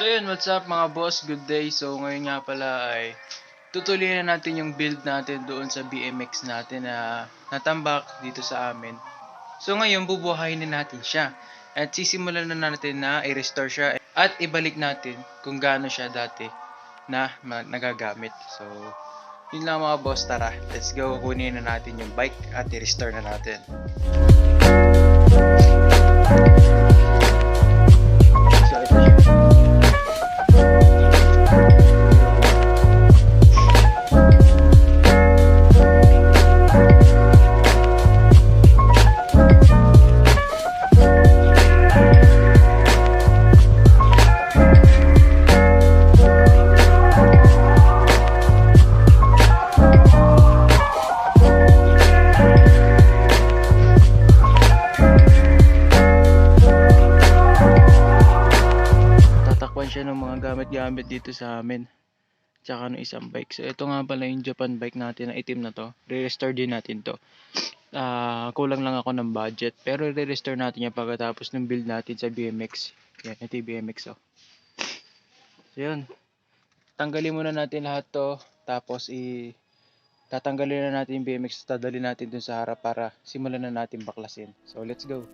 So yun, what's up mga boss? Good day. So ngayon nga pala ay tutuloy na natin yung build natin doon sa BMX natin na natambak dito sa amin. So ngayon bubuhayin na natin siya. At sisimulan na natin na i-restore siya at ibalik natin kung gaano siya dati na nagagamit. So yun lang mga boss, tara. Let's go, kunin na natin yung bike at i-restore na natin. So ito siya. Siya ng mga gamit-gamit dito sa amin, tsaka ng isang bike. So ito nga pala yung Japan bike natin na itim na to. Re-restore din natin to. Kulang lang ako ng budget, pero re-restore natin yan pagkatapos ng build natin sa BMX. Yan, ito yung BMX. So yun, tanggalin muna natin lahat to, tapos tatanggalin na natin yung BMX, dadalhin natin dun sa harap para simulan na natin baklasin. So let's go.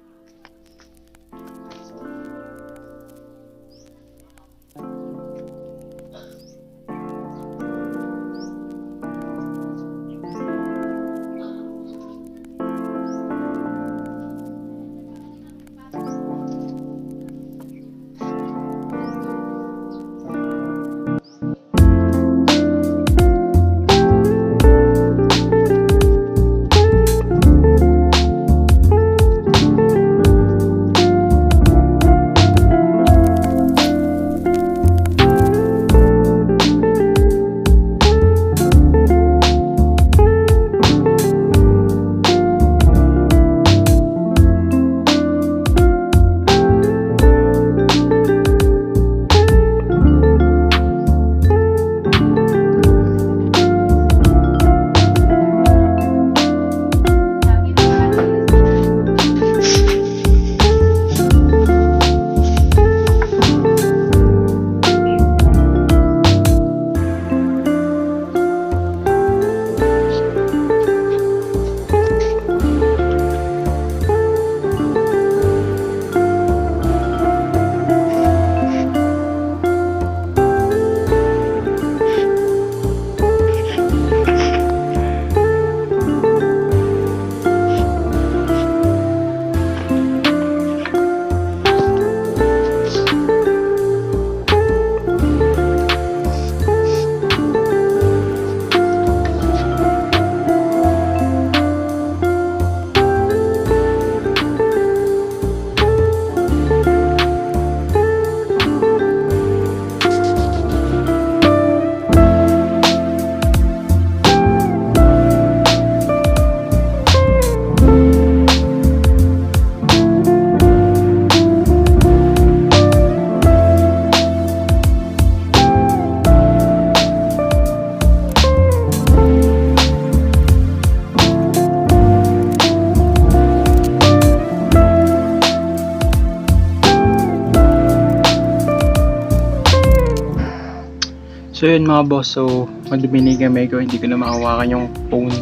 So yun mga boss, so madumi kami ko, hindi ko na makawakan yung phone.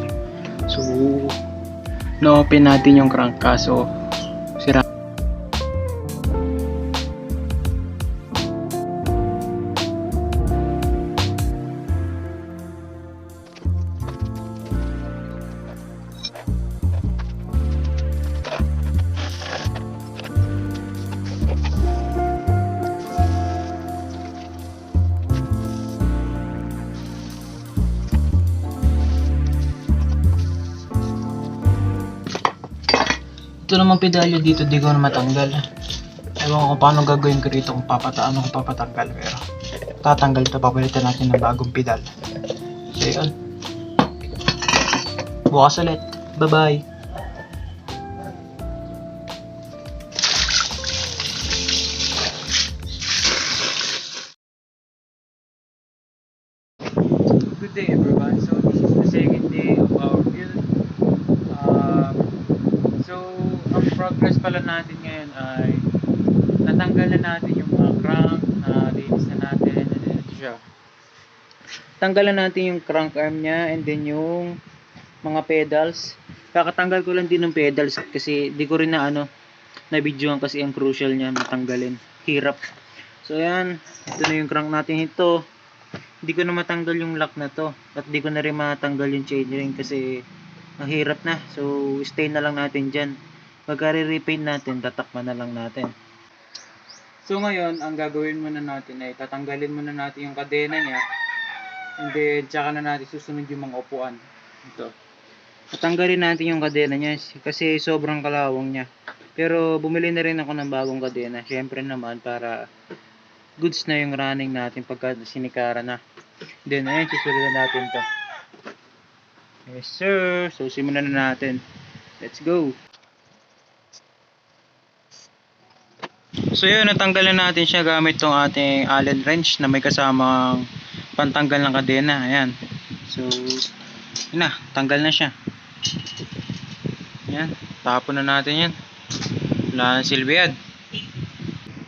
So na-open natin yung crank, kaso sira. Ito namang pedalyo dito, di ko na matanggal. Ewan ko kung paano gagawin ko rito, kung papatanggal, pero tatanggal ito, papalitan natin ng bagong pedal. So yun, bukas ulit, bye bye. Good day everyone, so this is the second day of our build. Progress pala natin ngayon ay natanggal na natin yung mga crank na linis siya. Tanggalan natin yung crank arm niya and then yung mga pedals. Kakatanggal ko lang din ng pedals kasi di ko rin na videoan kasi ang crucial niya matanggalin. Hirap. So ayan, ito na yung crank natin ito. Hindi ko na matanggal yung lock na to at di ko na rin matanggal yung chainring kasi mahirap na. So stay na lang natin dyan. Pagka re-repaint natin, tatakpan na lang natin. So ngayon, ang gagawin muna natin ay tatanggalin muna natin yung kadena niya and then tsaka na natin susunod yung mga upuan. Ito. Tatanggalin natin yung kadena niya kasi sobrang kalawang niya. Pero bumili na rin ako ng bagong kadena. Syempre naman para goods na yung running natin pagka sinikara na. Then ayun, susunod natin to. Yes sir. So simulan na natin. Let's go. So yun, natanggalan natin siya gamit tong ating Allen wrench na may kasamang pantanggal ng kadena. Ayan. So, yun na, tanggal na siya. Ayan, tapon na natin yan. Wala nang silbi yan.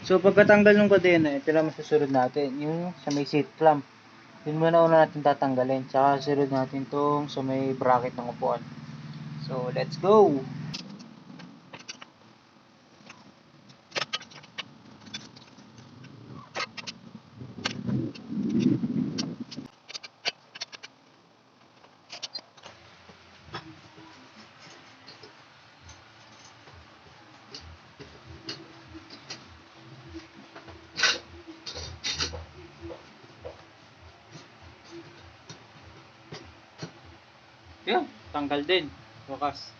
So pagkatanggal ng kadena, ito lang masusunod natin. Yung sa may seat clamp. Yun muna una natin tatanggalin. Tsaka susunod natin tong sa may bracket ng upuan. So let's go! Yan, tanggal din. Wakas.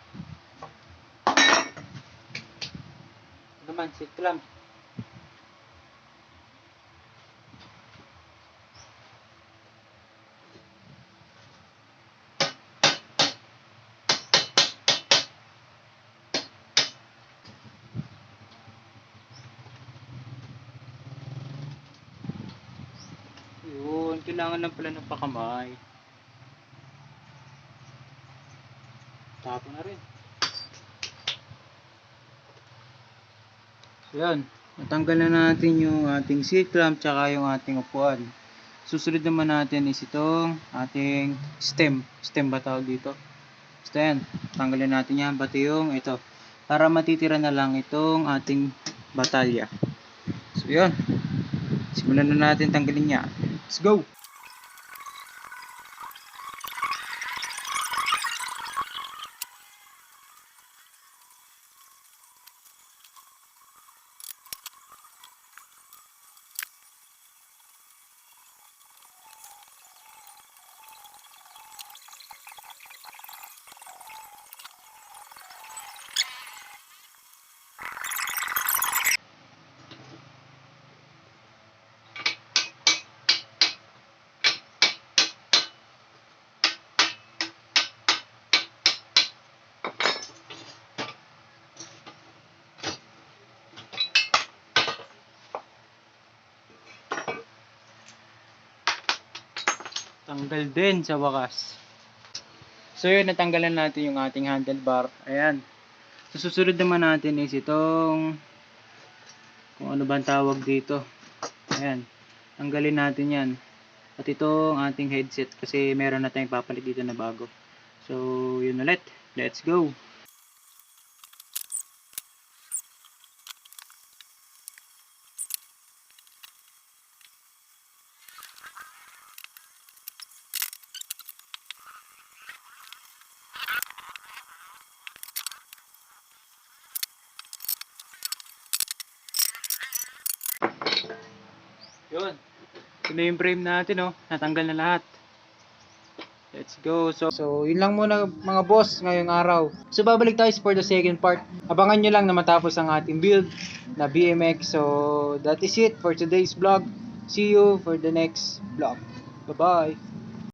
Naman, seat clamp. Yun, kailangan lang pala ng pakamay. Tapon na rin. So yan, natanggal na natin yung ating seat clamp tsaka yung ating upuan. Susunod naman natin is itong ating stem. Stem ba tawag dito? Basta yan, tanggalin natin yan, pati yung ito. Para matitira na lang itong ating batalya. So yan, simulan na natin tanggalin niya. Let's go! Tanggal din sa wakas. So yun, natanggalan natin yung ating handlebar. Ayan. So susunod naman natin is itong kung ano ba ang tawag dito. Ayan. Tanggalin natin yan. At itong ating headset kasi meron na tayong papalit dito na bago. So yun ulit. Let's go. Yun. Ito na yung frame natin, oh. Natanggal na lahat. Let's go. So yun lang muna mga boss ngayong araw. So babalik tayo for the second part. Abangan nyo lang na matapos ang ating build na BMX. So that is it for today's vlog. See you for the next vlog. Bye-bye.